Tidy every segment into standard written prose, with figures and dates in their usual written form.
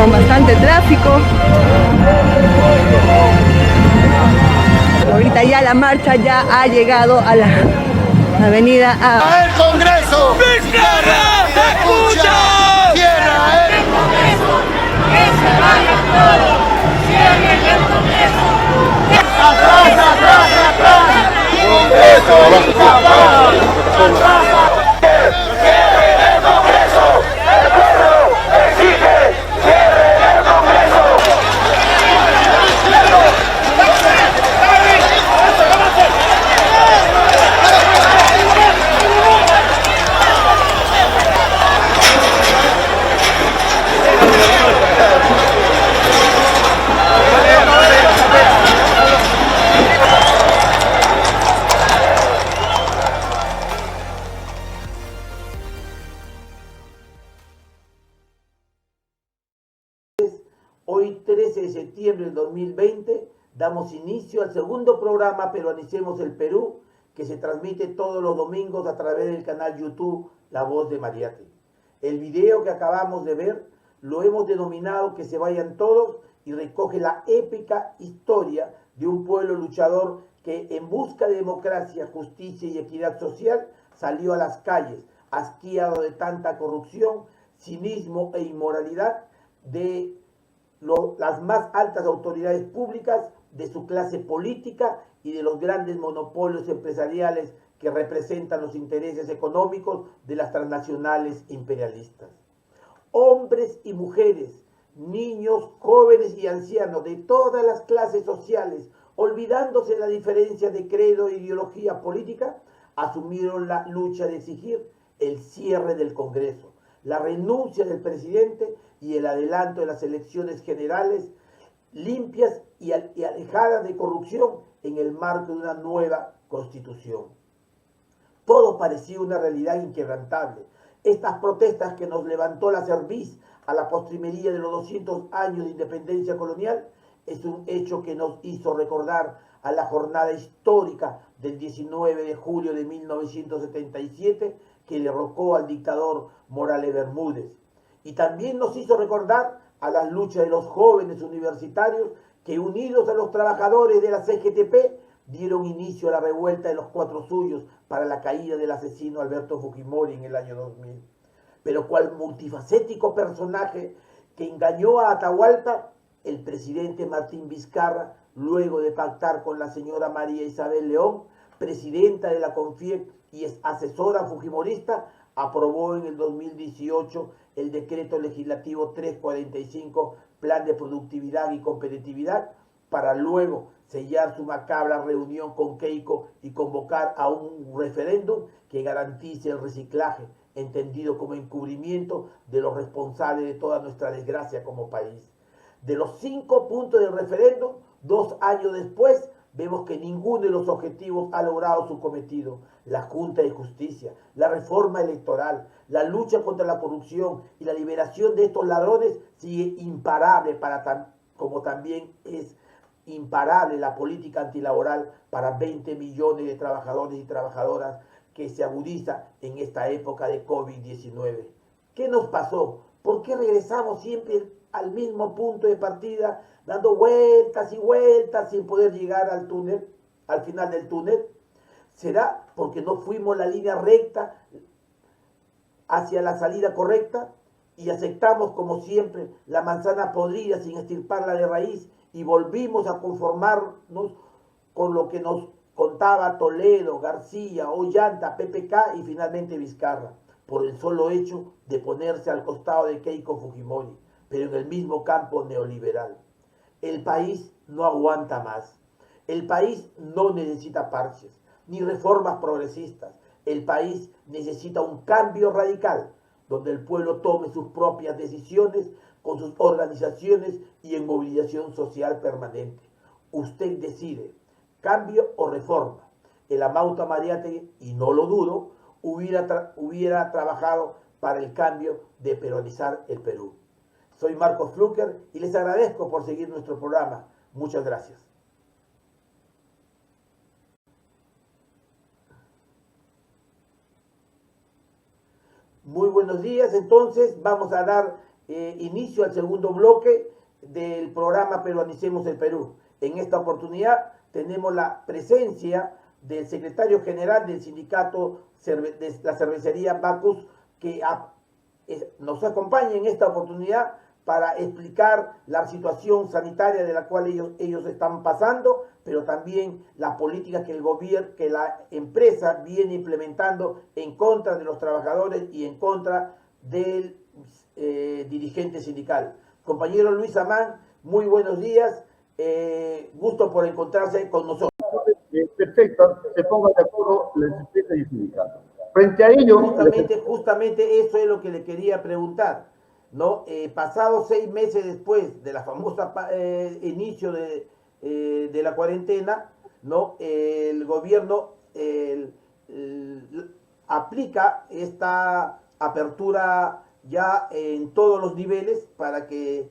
con bastante tráfico. Ahorita ya la marcha ya ha llegado a la avenida A. ¡El Congreso! ¡Vizcarra, te escucha! ¡Cierra el Congreso! ¡Que se vayan todos! ¡Cierren el Congreso! ¡Atrás, atrás, atrás! ¡Congreso! ¡Cierren el Congreso! ¡El pueblo exige! ¡Cierren el Congreso! Hoy 13 de septiembre del 2020 damos inicio al segundo programa Peruanicemos el Perú, que se transmite todos los domingos a través del canal YouTube La Voz de Mariate. El video que acabamos de ver lo hemos denominado Que se vayan todos y recoge la épica historia de un pueblo luchador que en busca de democracia, justicia y equidad social salió a las calles, asqueado de tanta corrupción, cinismo e inmoralidad de las más altas autoridades públicas, de su clase política y de los grandes monopolios empresariales que representan los intereses económicos de las transnacionales imperialistas. Hombres y mujeres, niños, jóvenes y ancianos de todas las clases sociales, olvidándose de la diferencia de credo e ideología política, asumieron la lucha de exigir el cierre del Congreso, la renuncia del presidente y el adelanto de las elecciones generales limpias y alejadas de corrupción en el marco de una nueva constitución. Todo parecía una realidad inquebrantable. Estas protestas que nos levantó la cerviz a la postrimería de los 200 años de independencia colonial es un hecho que nos hizo recordar a la jornada histórica del 19 de julio de 1977 que le derrocó al dictador Morales Bermúdez. Y también nos hizo recordar a las luchas de los jóvenes universitarios que, unidos a los trabajadores de la CGTP, dieron inicio a la revuelta de los Cuatro Suyos para la caída del asesino Alberto Fujimori en el año 2000. Pero cual multifacético personaje que engañó a Atahualpa, el presidente Martín Vizcarra, luego de pactar con la señora María Isabel León, presidenta de la CONFIEC y asesora fujimorista, aprobó en el 2018 el decreto legislativo 345, Plan de Productividad y Competitividad, para luego sellar su macabra reunión con Keiko y convocar a un referéndum que garantice el reciclaje, entendido como encubrimiento de los responsables de toda nuestra desgracia como país. De los 5 puntos del referéndum, 2 años después, vemos que ninguno de los objetivos ha logrado su cometido. La Junta de Justicia, la reforma electoral, la lucha contra la corrupción y la liberación de estos ladrones sigue imparable, como también es imparable la política antilaboral para 20 millones de trabajadores y trabajadoras que se agudiza en esta época de COVID-19. ¿Qué nos pasó? ¿Por qué regresamos siempre al mismo punto de partida, dando vueltas y vueltas sin poder llegar al túnel, al final del túnel? ¿Será porque no fuimos la línea recta hacia la salida correcta y aceptamos como siempre la manzana podrida sin extirparla de raíz y volvimos a conformarnos con lo que nos contaba Toledo, García, Ollanta, PPK y finalmente Vizcarra, por el solo hecho de ponerse al costado de Keiko Fujimori, pero en el mismo campo neoliberal? El país no aguanta más. El país no necesita parches ni reformas progresistas. El país necesita un cambio radical, donde el pueblo tome sus propias decisiones con sus organizaciones y en movilización social permanente. Usted decide, cambio o reforma. El Amauta Mariate, y no lo dudo, hubiera trabajado para el cambio de peronizar el Perú. Soy Marcos Flucker y les agradezco por seguir nuestro programa. Muchas gracias. Muy buenos días, entonces vamos a dar inicio al segundo bloque del programa Peruanicemos el Perú. En esta oportunidad tenemos la presencia del secretario general del sindicato de la cervecería Bacus, que nos acompaña en esta oportunidad para explicar la situación sanitaria de la cual ellos están pasando, pero también las políticas que el gobierno, que la empresa viene implementando en contra de los trabajadores y en contra del dirigente sindical. Compañero Luis Amán, muy buenos días, gusto por encontrarse con nosotros. Perfecto, se pongan de acuerdo la empresa y el sindicato. Frente a ello... Justamente eso es lo que le quería preguntar, ¿no? Pasados 6 meses después de la famosa inicio de la cuarentena, ¿no? El gobierno aplica esta apertura ya en todos los niveles para que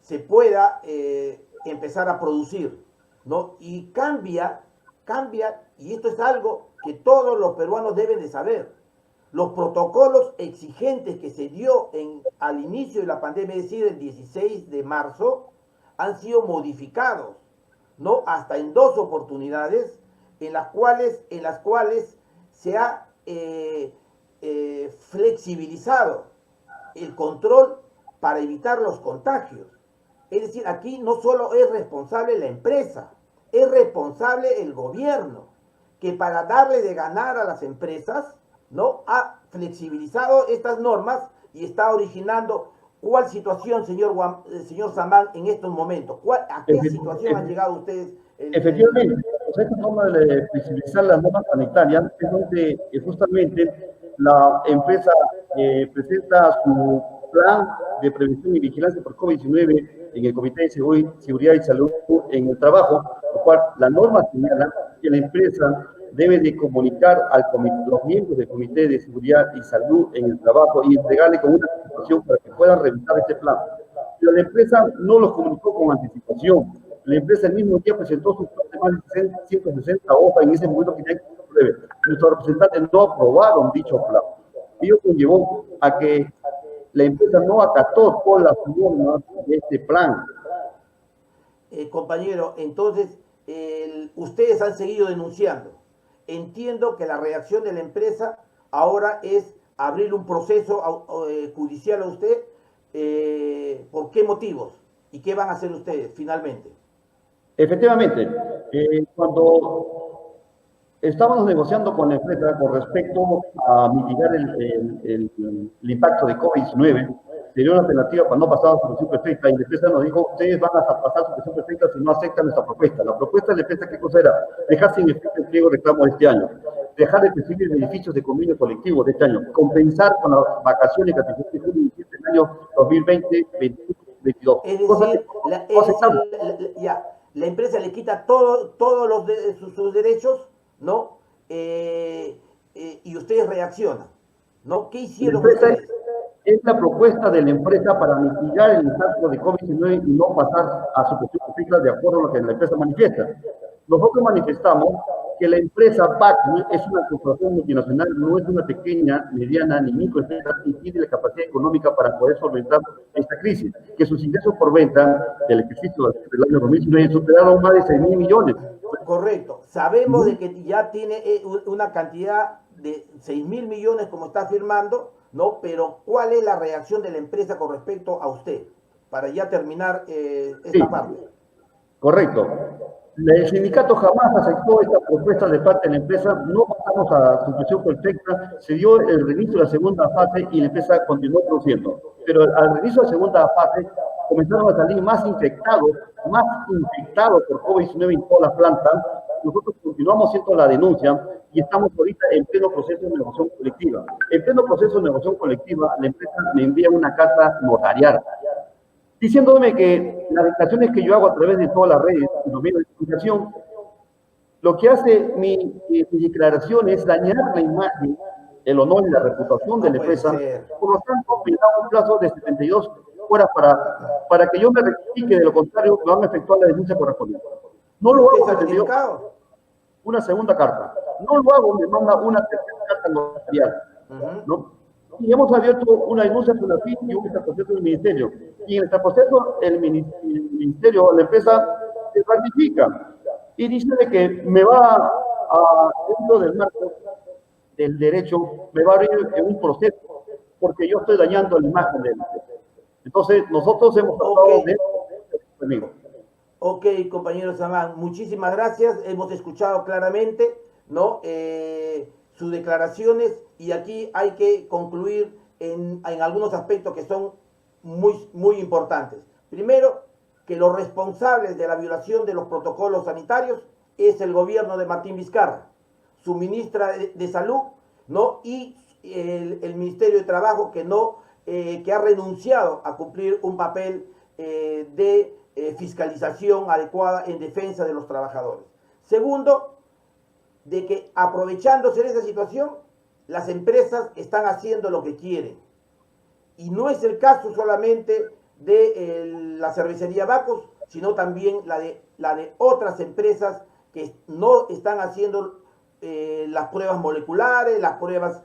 se pueda empezar a producir, ¿no? Y cambia, y esto es algo que todos los peruanos deben de saber. Los protocolos exigentes que se dio al inicio de la pandemia, es decir, el 16 de marzo, han sido modificados, ¿no? Hasta en 2 oportunidades en las cuales se ha flexibilizado el control para evitar los contagios. Es decir, aquí no solo es responsable la empresa, es responsable el gobierno, que para darle de ganar a las empresas, ¿no? Ha flexibilizado estas normas y está originando. ¿Cuál situación, señor Samán, en estos momentos? ¿A qué situación han llegado ustedes? Efectivamente, esta forma de flexibilizar las normas sanitarias es donde justamente la empresa presenta su plan de prevención y vigilancia por COVID-19 en el Comité de Seguridad y Salud en el Trabajo, lo cual la norma señala que la empresa debe de comunicar a los miembros del Comité de Seguridad y Salud en el Trabajo y entregarle con una anticipación para que puedan revisar este plan. Pero la empresa no los comunicó con anticipación. La empresa el mismo día presentó su plan de más de 160 hojas en ese momento que ya hay. Nuestros representantes no aprobaron dicho plan. Ello conllevó a que la empresa no acató todas las normas de este plan. Compañero, entonces, ustedes han seguido denunciando. Entiendo que la reacción de la empresa ahora es abrir un proceso judicial a usted. ¿Por qué motivos? ¿Y qué van a hacer ustedes finalmente? Efectivamente, cuando estábamos negociando con la empresa con respecto a mitigar el impacto de COVID-19, se dio una alternativa para no pasar a solución perfecta, y la empresa nos dijo: ustedes van a pasar a solución perfecta si no aceptan nuestra propuesta. La propuesta de la empresa, ¿qué cosa era? Dejar sin efecto el pliego de reclamo de este año, dejar de percibir beneficios de convenio colectivo de este año, compensar con las vacaciones que se del año 2020, 2022. Es decir, la empresa le quita todos sus derechos, ¿no? Y ustedes reaccionan, ¿no? ¿Qué hicieron ustedes? Es la propuesta de la empresa para mitigar el impacto de COVID-19 y no pasar a solución perfecta de acuerdo a lo que la empresa manifiesta. Nosotros manifestamos que la empresa PAC es una corporación multinacional, no es una pequeña, mediana ni microempresa, y tiene la capacidad económica para poder solventar esta crisis, que sus ingresos por venta del ejercicio del año 2019 superaron más de 6.000 millones. Correcto. Sabemos de que ya tiene una cantidad de 6.000 millones como está afirmando, ¿no? Pero ¿cuál es la reacción de la empresa con respecto a usted? Para ya terminar esta parte. Correcto. El sindicato jamás aceptó esta propuesta de parte de la empresa, no pasamos a solución perfecta, se dio el reinicio de la segunda fase y la empresa continuó produciendo. Pero al reinicio de la segunda fase comenzaron a salir más infectados por COVID-19 en todas las plantas. Nosotros continuamos haciendo la denuncia y estamos ahorita en pleno proceso de negociación colectiva. En pleno proceso de negociación colectiva, la empresa me envía una carta notarial diciéndome que las declaraciones que yo hago a través de todas las redes y los medios de comunicación, lo que hace mi declaración es dañar la imagen, el honor y la reputación de la empresa. Por lo tanto, me da un plazo de 72 horas para que yo me rectifique, de lo contrario, me van a efectuar la denuncia correspondiente. No lo hago, me envió una segunda carta. No lo hago, me manda una tercera carta notarial, ¿no? Y hemos abierto una denuncia por la FIN y un extraproceso del Ministerio. Y en el extraproceso, el Ministerio, la empresa, se ratifica y dice de que me va dentro del marco del derecho, me va a abrir en un proceso, porque yo estoy dañando la imagen de la empresa. Entonces, nosotros hemos tratado de... Ok, compañero Samán, muchísimas gracias. Hemos escuchado claramente, ¿no? Sus declaraciones, y aquí hay que concluir en algunos aspectos que son muy importantes. Primero, que los responsables de la violación de los protocolos sanitarios es el gobierno de Martín Vizcarra, su ministra de Salud, ¿no? Y el Ministerio de Trabajo que ha renunciado a cumplir un papel de fiscalización adecuada en defensa de los trabajadores. Segundo, de que aprovechándose de esa situación, las empresas están haciendo lo que quieren. Y no es el caso solamente de la cervecería Bacos, sino también la de otras empresas que no están haciendo las pruebas moleculares, las pruebas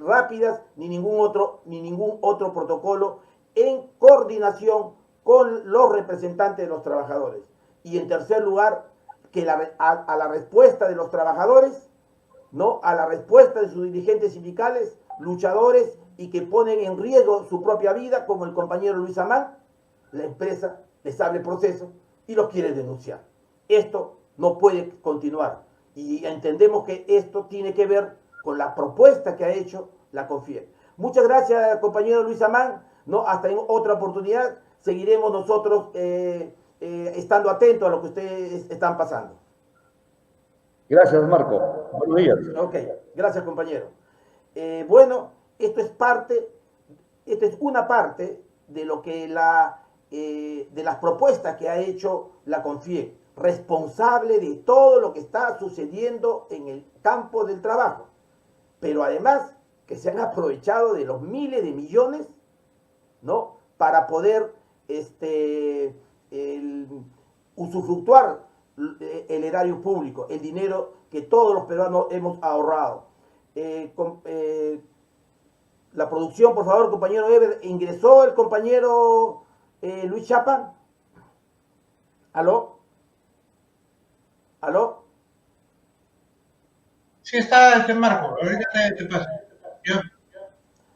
rápidas, ni ningún otro protocolo en coordinación con los representantes de los trabajadores. Y en tercer lugar, que a la respuesta de los trabajadores, ¿no? A la respuesta de sus dirigentes sindicales, luchadores y que ponen en riesgo su propia vida, como el compañero Luis Amán, la empresa les abre proceso y los quiere denunciar. Esto no puede continuar y entendemos que esto tiene que ver con la propuesta que ha hecho la CONFIEP. Muchas gracias, compañero Luis Amán, ¿no? Hasta en otra oportunidad seguiremos nosotros estando atentos a lo que ustedes están pasando. Gracias, Marco. Buenos días. Ok, gracias, compañero. Bueno, esto es una parte de lo que de las propuestas que ha hecho la CONFIEP, responsable de todo lo que está sucediendo en el campo del trabajo, pero además que se han aprovechado de los miles de millones, ¿no? Para poder usufructuar el erario público, el dinero que todos los peruanos hemos ahorrado. La producción, por favor, compañero Ever. ¿Ingresó el compañero Luis Chapa? ¿Aló? ¿Aló? Sí, está Marco. Ahorita te paso. ¿Ya?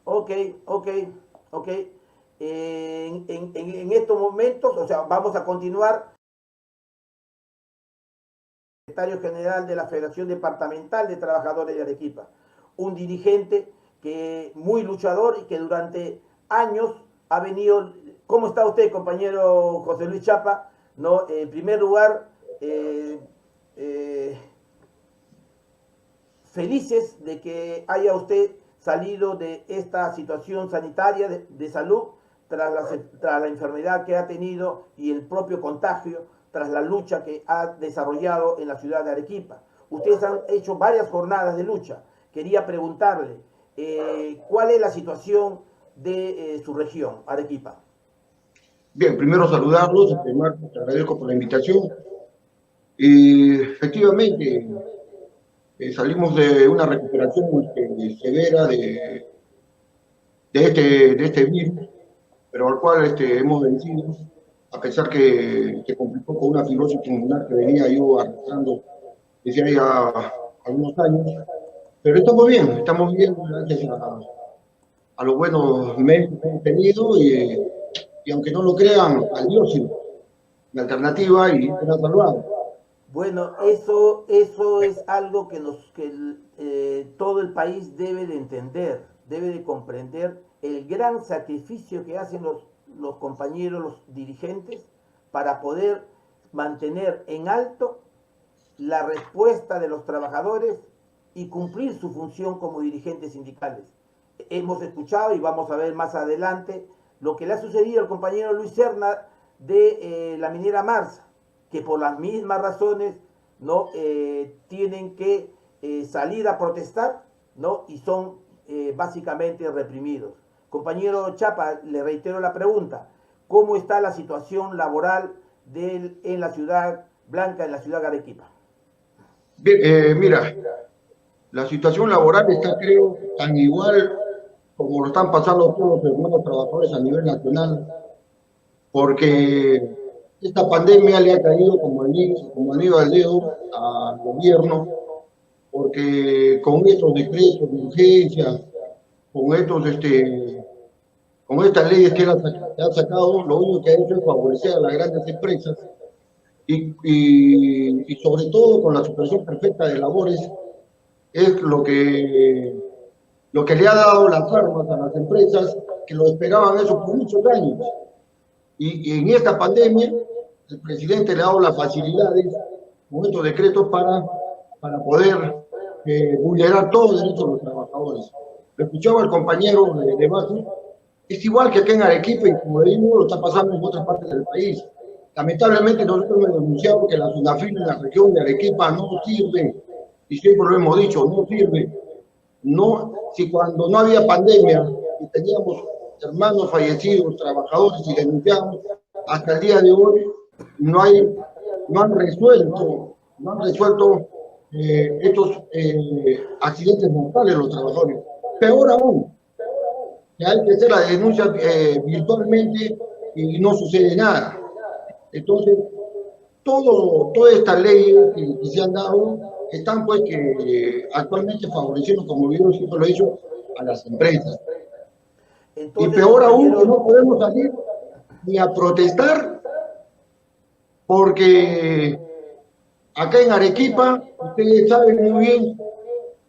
Ok. En estos momentos, o sea, vamos a continuar. Secretario General de la Federación Departamental de Trabajadores de Arequipa, un dirigente que muy luchador y que durante años ha venido. ¿Cómo está usted, compañero José Luis Chapa? ¿No? En primer lugar, felices de que haya usted salido de esta situación sanitaria de salud tras la enfermedad que ha tenido y el propio contagio, tras la lucha que ha desarrollado en la ciudad de Arequipa. Ustedes han hecho varias jornadas de lucha. Quería preguntarle, ¿cuál es la situación de su región, Arequipa? Bien, primero saludarlos, Marco, te agradezco por la invitación. Y efectivamente, salimos de una recuperación severa de este virus, pero al cual hemos vencido, a pesar que se complicó con una fibrosis pulmonar que venía yo arrastrando desde hace algunos años. Pero estamos bien gracias a los buenos médicos que hemos tenido y aunque no lo crean, al dióxido, la alternativa y nos ha salvado. Bueno, eso es algo que todo el país debe de entender, debe de comprender el gran sacrificio que hacen los compañeros, los dirigentes, para poder mantener en alto la respuesta de los trabajadores y cumplir su función como dirigentes sindicales. Hemos escuchado y vamos a ver más adelante lo que le ha sucedido al compañero Luis Serna de la minera Marsa, que por las mismas razones, ¿no? Tienen que salir a protestar, ¿no? Y son básicamente reprimidos. Compañero Chapa, le reitero la pregunta: ¿cómo está la situación laboral en la ciudad blanca, en la ciudad de Arequipa? Bien, mira, La situación laboral está, creo, tan igual como lo están pasando todos los hermanos trabajadores a nivel nacional, porque esta pandemia le ha caído como anillo al dedo al gobierno, porque con estos decretos de urgencia, con estas leyes que ha sacado, lo único que ha hecho es favorecer a las grandes empresas y sobre todo con la supresión perfecta de labores, es lo que le ha dado las armas a las empresas que lo esperaban eso por muchos años. Y en esta pandemia, el presidente le ha dado las facilidades con estos decretos para poder vulnerar todos los derechos de los trabajadores. Lo escuchaba el compañero de base, es igual que acá en Arequipa y como digo, lo está pasando en otras partes del país. Lamentablemente nosotros hemos denunciado que la SUNAFIL en la región de Arequipa no sirve, y siempre lo hemos dicho, no sirve. No, si cuando no había pandemia y teníamos hermanos fallecidos, trabajadores y denunciamos, hasta el día de hoy no han resuelto estos accidentes mortales de los trabajadores. Peor aún, que hay que hacer la denuncia virtualmente y no sucede nada. Entonces, todas estas leyes que se han dado están pues que actualmente favoreciendo, como yo siempre lo he dicho, a las empresas. Entonces, y peor aún, que no podemos salir ni a protestar, porque acá en Arequipa, ustedes saben muy bien,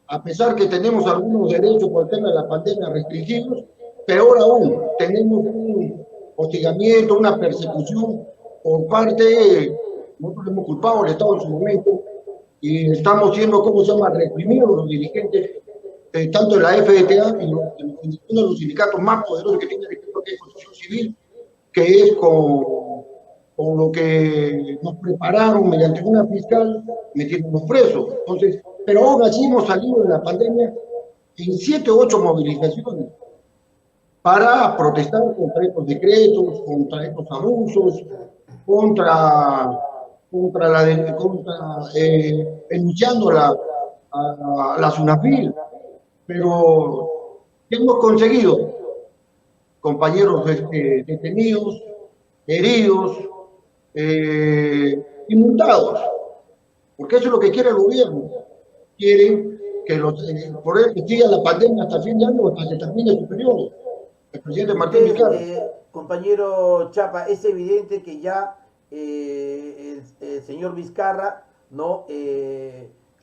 a pesar que tenemos algunos derechos por el tema de la pandemia restringidos, peor aún, tenemos un hostigamiento, una persecución por parte, nosotros hemos culpado al Estado en su momento, y estamos siendo, ¿cómo se llama?, reprimidos los dirigentes, tanto de la FDTA y uno de los sindicatos más poderosos que tiene el equipo, que es Construcción Civil, que es con lo que nos prepararon mediante una fiscal metiéndonos presos. Entonces, pero aún así hemos salido de la pandemia en 7 o 8 movilizaciones para protestar contra estos decretos, contra estos abusos, denunciando a la SUNAFIL. Pero, ¿qué hemos conseguido? Compañeros detenidos, heridos, y multados. Porque eso es lo que quiere el gobierno. Quieren que por él que siga la pandemia hasta fin de año, hasta que termine su periodo. El presidente Martín Vizcarra. Compañero Chapa, es evidente que ya el señor Vizcarra no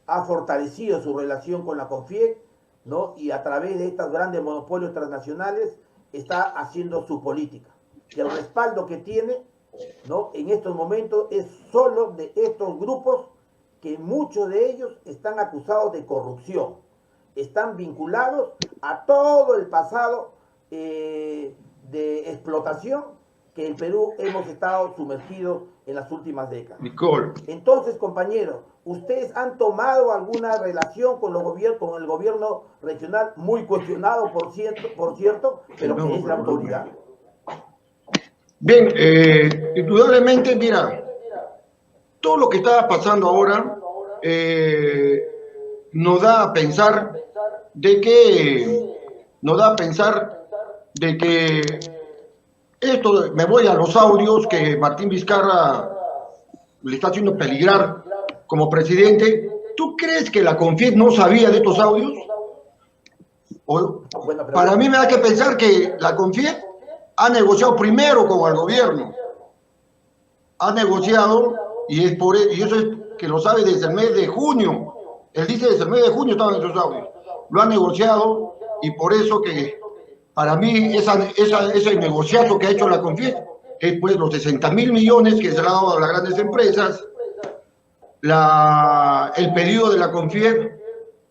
ha fortalecido su relación con la CONFIEC, ¿no? Y a través de estos grandes monopolios transnacionales está haciendo su política. Y el respaldo que tiene, ¿no?, en estos momentos es solo de estos grupos que muchos de ellos están acusados de corrupción, están vinculados a todo el pasado de explotación que en Perú hemos estado sumergidos en las últimas décadas. Nicole. Entonces, compañeros, ¿ustedes han tomado alguna relación con el gobierno regional, muy cuestionado, por cierto, pero que es la autoridad? Bien, indudablemente, mira, todo lo que está pasando ahora nos da a pensar de que esto, me voy a los audios que Martín Vizcarra le está haciendo peligrar como presidente. ¿Tú crees que la CONFIEC no sabía de estos audios? Para mí me da que pensar que la CONFIEC ha negociado primero con el gobierno. Ha negociado, y eso es que lo sabe desde el mes de junio. Él dice desde el mes de junio estaban esos audios. Lo ha negociado, y por eso que para mí ese negociazo que ha hecho la CONFIEC es pues los 60.000 millones que se le ha dado a las grandes empresas, el pedido de la CONFIEC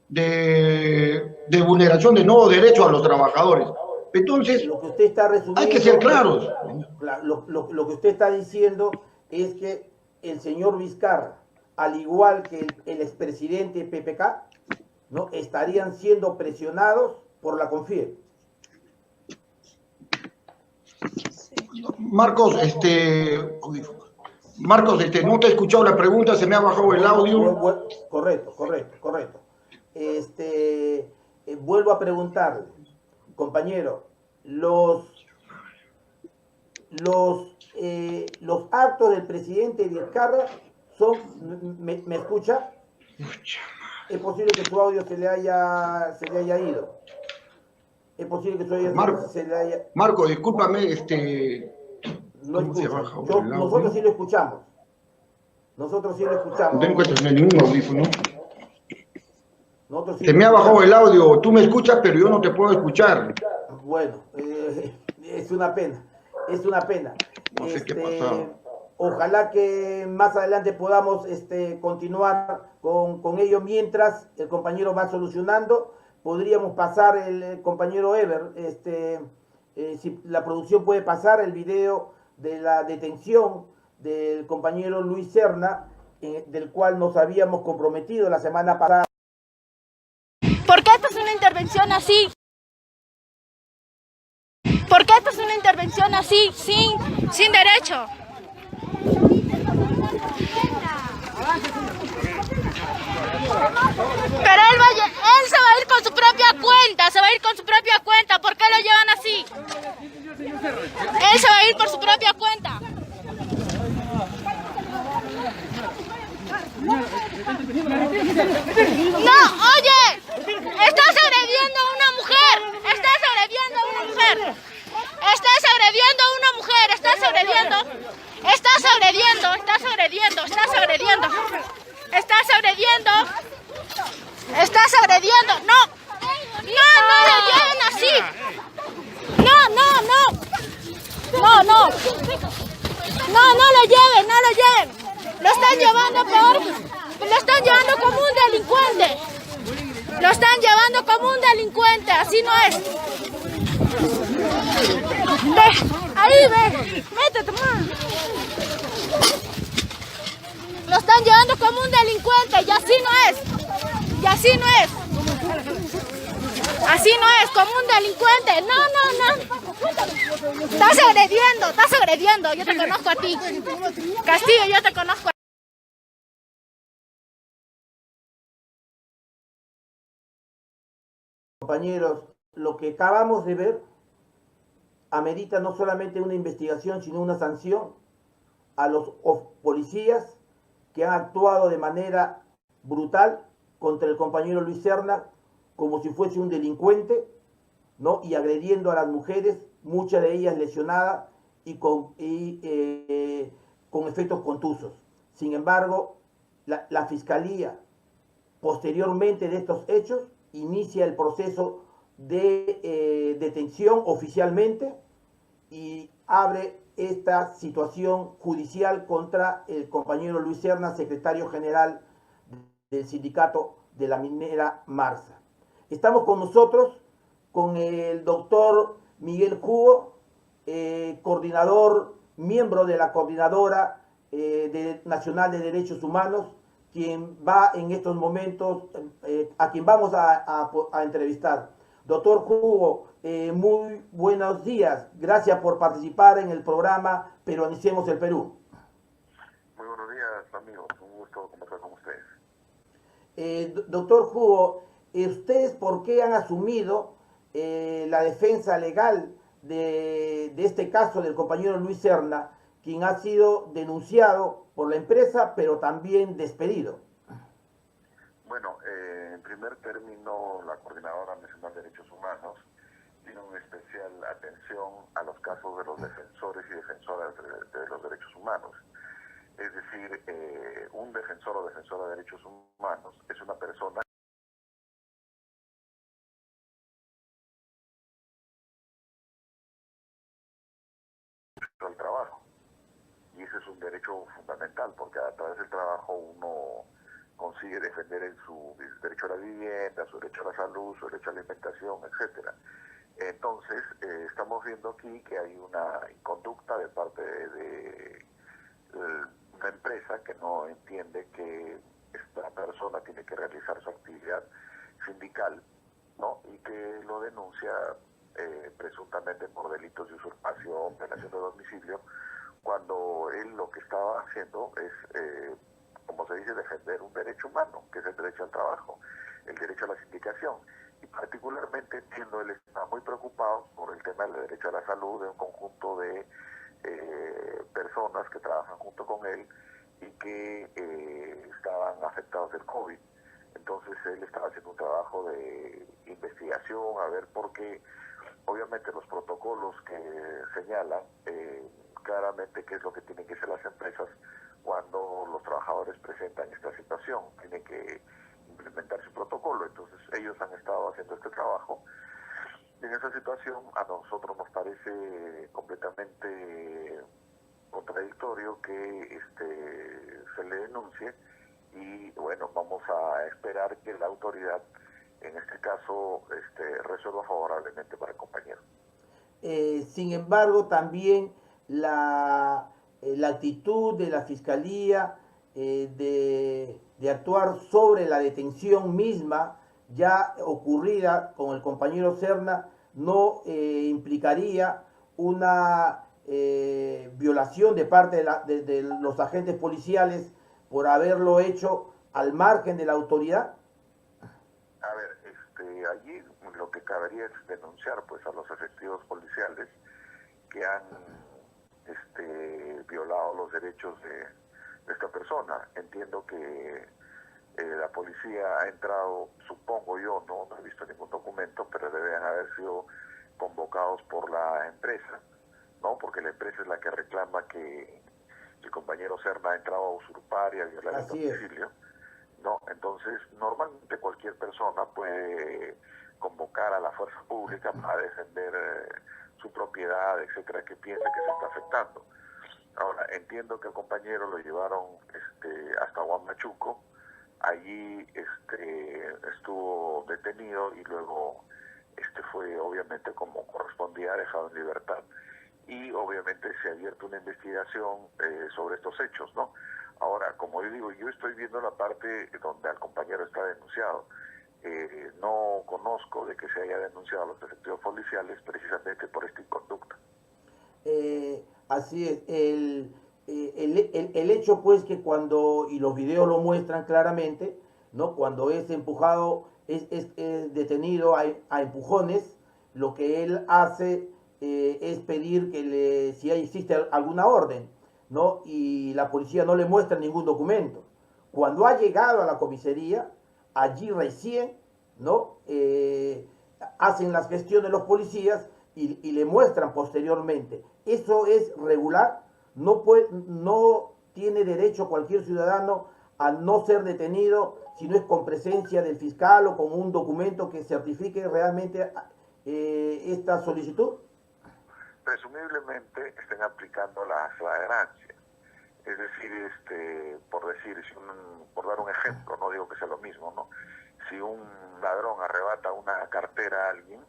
de vulneración de nuevos derechos a los trabajadores. Entonces, lo que usted está resumiendo, hay que ser claros. Lo que usted está diciendo es que el señor Vizcarra, al igual que el expresidente PPK, ¿no?, estarían siendo presionados por la CONFIEC. Marcos, no te he escuchado la pregunta, se me ha bajado el audio. Correcto. Vuelvo a preguntarle, compañero, los actos del presidente Vizcarra son, ¿me escucha? Es posible que su audio se le haya ido. Es posible que su audio se le haya... Marco, discúlpame, No escucho. Nosotros sí lo escuchamos. Nosotros sí lo escuchamos. No encuentro ningún audífono. Nosotros sí Se me ha bajado el audio, tú me escuchas, pero yo no te puedo escuchar. Bueno, es una pena, es una pena. No sé qué pasa. Ojalá que más adelante podamos continuar con ello mientras el compañero va solucionando. Podríamos pasar el compañero Ever, si la producción puede pasar el video de la detención del compañero Luis Serna, del cual nos habíamos comprometido la semana pasada. ¿Por qué esta es una intervención así? ¿Por qué esta es una intervención así, sin derecho? Pero él se va a ir con su propia cuenta, ¿por qué lo llevan así? Él se va a ir por su propia cuenta. No, oye, estás agrediendo a una mujer, estás agrediendo a una mujer, estás agrediendo a una mujer, estás agrediendo, no, lo lleven así, no lo lleven, lo están llevando como un delincuente, así no es. Ahí ve, métete más. Lo están llevando como un delincuente y así no es. Así no es, como un delincuente. No. Estás agrediendo. Yo te conozco a ti. Castillo, yo te conozco a ti. Compañeros, lo que acabamos de ver amerita no solamente una investigación, sino una sanción a los policías que han actuado de manera brutal contra el compañero Luis Serna, como si fuese un delincuente, ¿no? Y agrediendo a las mujeres, muchas de ellas lesionadas y con efectos contusos. Sin embargo, la Fiscalía, posteriormente de estos hechos, inicia el proceso de detención oficialmente y abre esta situación judicial contra el compañero Luis Serna, secretario general del sindicato de la minera Marsa. Estamos con nosotros con el doctor Miguel Hugo, coordinador, miembro de la Coordinadora Nacional de Derechos Humanos, quien va en estos momentos, a quien vamos a entrevistar. Doctor Hugo, muy buenos días. Gracias por participar en el programa Peruanicemos el Perú. Muy buenos días, amigos. Un gusto conversar con ustedes. Doctor Hugo, ¿ustedes por qué han asumido la defensa legal de este caso del compañero Luis Serna, quien ha sido denunciado por la empresa, pero también despedido? Bueno, en primer término, la Coordinadora Nacional de Derechos Humanos tiene una especial atención a los casos de los defensores y defensoras de los derechos humanos. Es decir, un defensor o defensora de derechos humanos es una persona al trabajo. Y ese es un derecho fundamental, porque a través del trabajo uno consigue defender su derecho a la vivienda, su derecho a la salud, su derecho a la alimentación, etcétera. Entonces, estamos viendo aquí que hay una conducta de parte de una empresa que no entiende que esta persona tiene que realizar su actividad sindical, ¿no? Y que lo denuncia presuntamente por delitos de usurpación, violación de domicilio, cuando él lo que estaba haciendo es, como se dice, defender un derecho humano, que es el derecho al trabajo. el derecho a la sindicación. Y particularmente entiendo, él está muy preocupado por el tema del derecho a la salud de un conjunto de personas que trabajan junto con él y que estaban afectados del COVID. Entonces él estaba haciendo un trabajo de investigación a ver por qué, obviamente los protocolos que señalan claramente qué es lo que tienen que hacer las empresas cuando los trabajadores presentan esta situación. Tienen que implementar su protocolo. Entonces ellos han estado haciendo este trabajo. En esa situación a nosotros nos parece completamente contradictorio que se le denuncie y bueno, vamos a esperar que la autoridad en este caso resuelva favorablemente para el compañero. Sin embargo, también la actitud de la Fiscalía de actuar sobre la detención misma ya ocurrida con el compañero Serna no implicaría una violación de parte de los agentes policiales por haberlo hecho al margen de la autoridad. A ver, allí lo que cabería es denunciar pues a los efectivos policiales que han violado los derechos de esta persona. Entiendo que la policía ha entrado, supongo yo, no he visto ningún documento, pero deben haber sido convocados por la empresa, ¿no? Porque la empresa es la que reclama que el compañero Serna ha entrado a usurpar y a violar el domicilio, ¿no? Entonces, normalmente cualquier persona puede convocar a la fuerza pública para defender su propiedad, etcétera, que piensa que se está afectando. Ahora, entiendo que el compañero lo llevaron hasta Huamachuco. Allí estuvo detenido y luego fue obviamente como correspondía dejado en libertad y obviamente se ha abierto una investigación sobre estos hechos, ¿no? Ahora, como yo digo, yo estoy viendo la parte donde al compañero está denunciado. No conozco de que se haya denunciado a los efectivos policiales precisamente por esta inconducta. Así es, el hecho pues que cuando, y los videos lo muestran claramente, ¿no? Cuando es empujado, es detenido a empujones, lo que él hace es pedir que si existe alguna orden, ¿no? Y la policía no le muestra ningún documento. Cuando ha llegado a la comisaría, allí recién, ¿no? Hacen las gestiones los policías y le muestran posteriormente. Eso es regular. No tiene derecho cualquier ciudadano a no ser detenido si no es con presencia del fiscal o con un documento que certifique realmente esta solicitud. Presumiblemente estén aplicando la flagrancia. Es decir, por dar un ejemplo, no digo que sea lo mismo, ¿no? Si un ladrón arrebata una cartera a alguien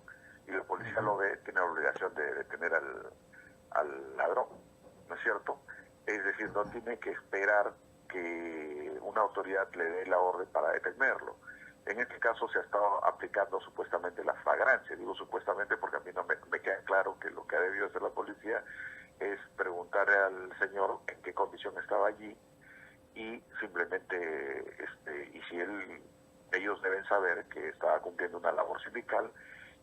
y la policía lo ve, tiene la obligación de detener al ladrón, ¿no es cierto? Es decir, no tiene que esperar que una autoridad le dé la orden para detenerlo. En este caso se ha estado aplicando supuestamente la flagrancia. Digo supuestamente porque a mí no me queda claro que lo que ha debido hacer la policía es preguntarle al señor en qué condición estaba allí y simplemente, y si ellos deben saber que estaba cumpliendo una labor sindical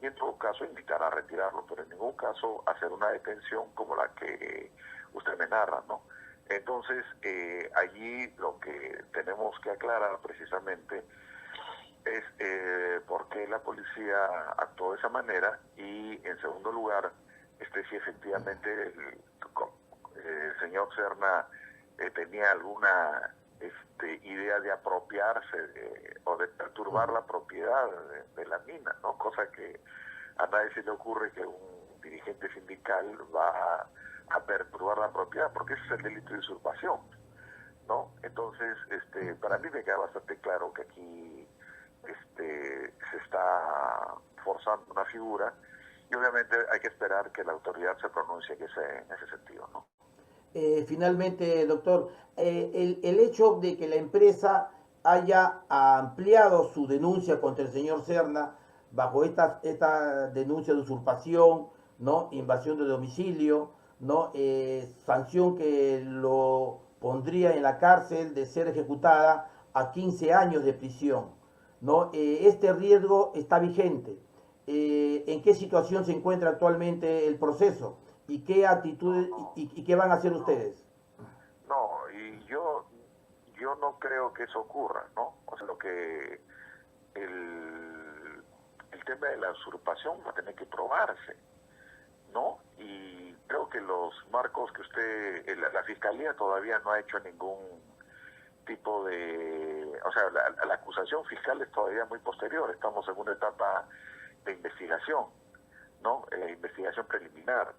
y en todo caso invitar a retirarlo, pero en ningún caso hacer una detención como la que usted me narra, ¿no? Entonces, allí lo que tenemos que aclarar precisamente es por qué la policía actuó de esa manera y, en segundo lugar, si efectivamente el señor Serna tenía alguna idea de apropiarse o de perturbar la propiedad de la mina, ¿no? Cosa que a nadie se le ocurre que un dirigente sindical va a perturbar la propiedad, porque ese es el delito de usurpación, ¿no? Entonces, para mí me queda bastante claro que aquí se está forzando una figura y obviamente hay que esperar que la autoridad se pronuncie en ese sentido, ¿no? Finalmente, doctor, el hecho de que la empresa haya ampliado su denuncia contra el señor Serna bajo esta denuncia de usurpación, ¿no? Invasión de domicilio, ¿no? Sanción que lo pondría en la cárcel de ser ejecutada a 15 años de prisión, ¿no? Este riesgo está vigente. ¿En qué situación se encuentra actualmente el proceso? ¿Y qué actitudes y qué van a hacer ustedes? No, y yo no creo que eso ocurra, ¿no? O sea, lo que el tema de la usurpación va a tener que probarse, ¿no? Y creo que los marcos que la Fiscalía todavía no ha hecho ningún tipo de... O sea, la acusación fiscal es todavía muy posterior, estamos en una etapa de investigación, ¿no? Investigación preliminar.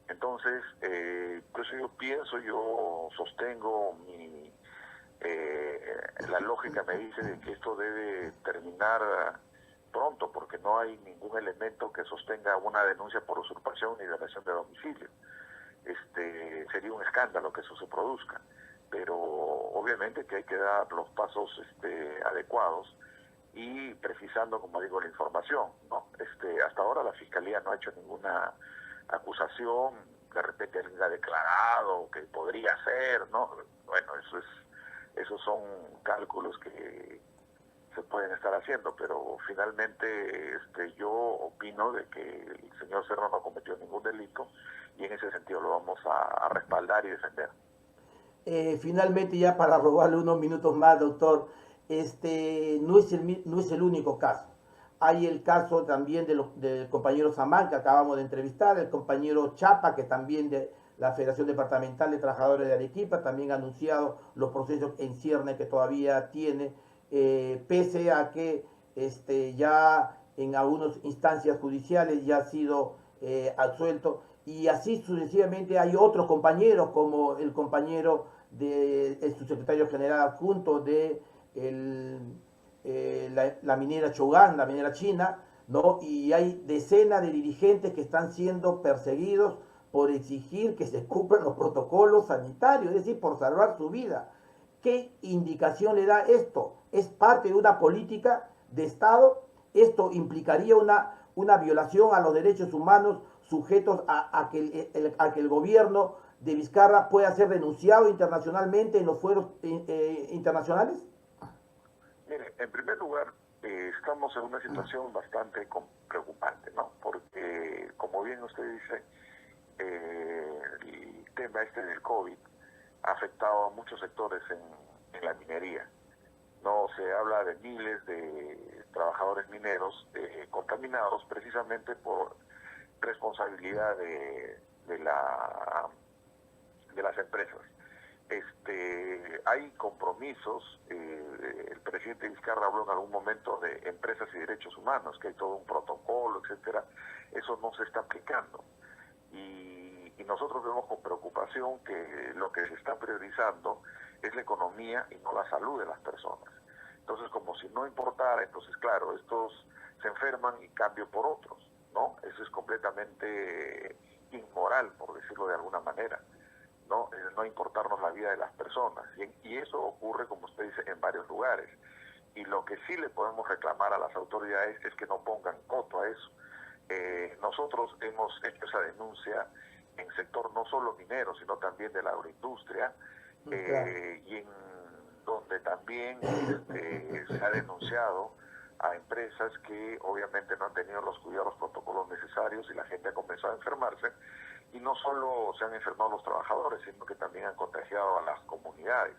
Entonces, por eso yo sostengo la lógica me dice de que esto debe terminar pronto, porque no hay ningún elemento que sostenga una denuncia por usurpación ni violación de domicilio. Sería un escándalo que eso se produzca, pero obviamente que hay que dar los pasos adecuados y precisando, como digo, la información, ¿no? Hasta ahora la Fiscalía no ha hecho ninguna acusación, de repente alguien ha declarado que podría ser, ¿no? Bueno, esos son cálculos que se pueden estar haciendo, pero finalmente yo opino de que el señor Serna no cometió ningún delito y en ese sentido lo vamos a respaldar y defender. Finalmente, ya para robarle unos minutos más, doctor, no es el único caso. Hay el caso también del compañero Samán, que acabamos de entrevistar, el compañero Chapa, que también de la Federación Departamental de Trabajadores de Arequipa, también ha anunciado los procesos en cierne que todavía tiene, pese a que ya en algunas instancias judiciales ya ha sido absuelto, y así sucesivamente hay otros compañeros, como el compañero del subsecretario general adjunto de la minera Chogán, la minera china, ¿no? Y hay decenas de dirigentes que están siendo perseguidos por exigir que se cumplan los protocolos sanitarios, es decir, por salvar su vida. ¿Qué indicación le da esto? ¿Es parte de una política de Estado? ¿Esto implicaría una violación a los derechos humanos sujetos a que el gobierno de Vizcarra pueda ser denunciado internacionalmente en los fueros internacionales? Mire, en primer lugar, estamos en una situación bastante preocupante, ¿no? Porque, como bien usted dice, el tema del COVID ha afectado a muchos sectores en la minería. No se habla de miles de trabajadores mineros contaminados precisamente por responsabilidad de las empresas. Hay compromisos, el presidente Vizcarra habló en algún momento de empresas y derechos humanos, que hay todo un protocolo, etcétera. Eso no se está aplicando. Y nosotros vemos con preocupación que lo que se está priorizando es la economía y no la salud de las personas. Entonces, como si no importara, entonces claro, estos se enferman y cambio por otros, ¿no? Eso es completamente inmoral, por decirlo de alguna manera, ¿no? No importarnos la vida de las personas. Y eso ocurre, como usted dice, en varios lugares. Y lo que sí le podemos reclamar a las autoridades es que no pongan coto a eso. Nosotros hemos hecho esa denuncia en sector no solo minero, sino también de la agroindustria, y en donde también se ha denunciado a empresas que obviamente no han tenido los cuidados, protocolos necesarios y la gente ha comenzado a enfermarse. Y no solo se han enfermado los trabajadores, sino que también han contagiado a las comunidades.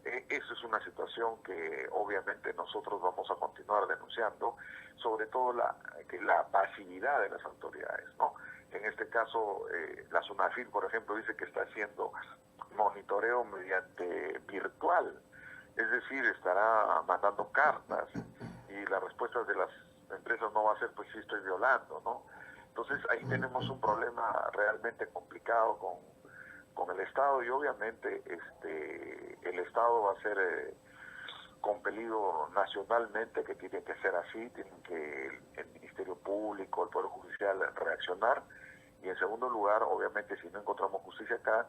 Eso es una situación que obviamente nosotros vamos a continuar denunciando, sobre todo la pasividad de las autoridades, ¿no? En este caso, la SUNAFIL, por ejemplo, dice que está haciendo monitoreo mediante virtual, es decir, estará mandando cartas y las respuestas de las empresas no va a ser, pues sí estoy violando, ¿no? Entonces ahí tenemos un problema realmente complicado con el Estado y obviamente el Estado va a ser compelido nacionalmente, que tiene que ser así, tienen que el Ministerio Público, el Poder Judicial reaccionar, y en segundo lugar, obviamente si no encontramos justicia acá,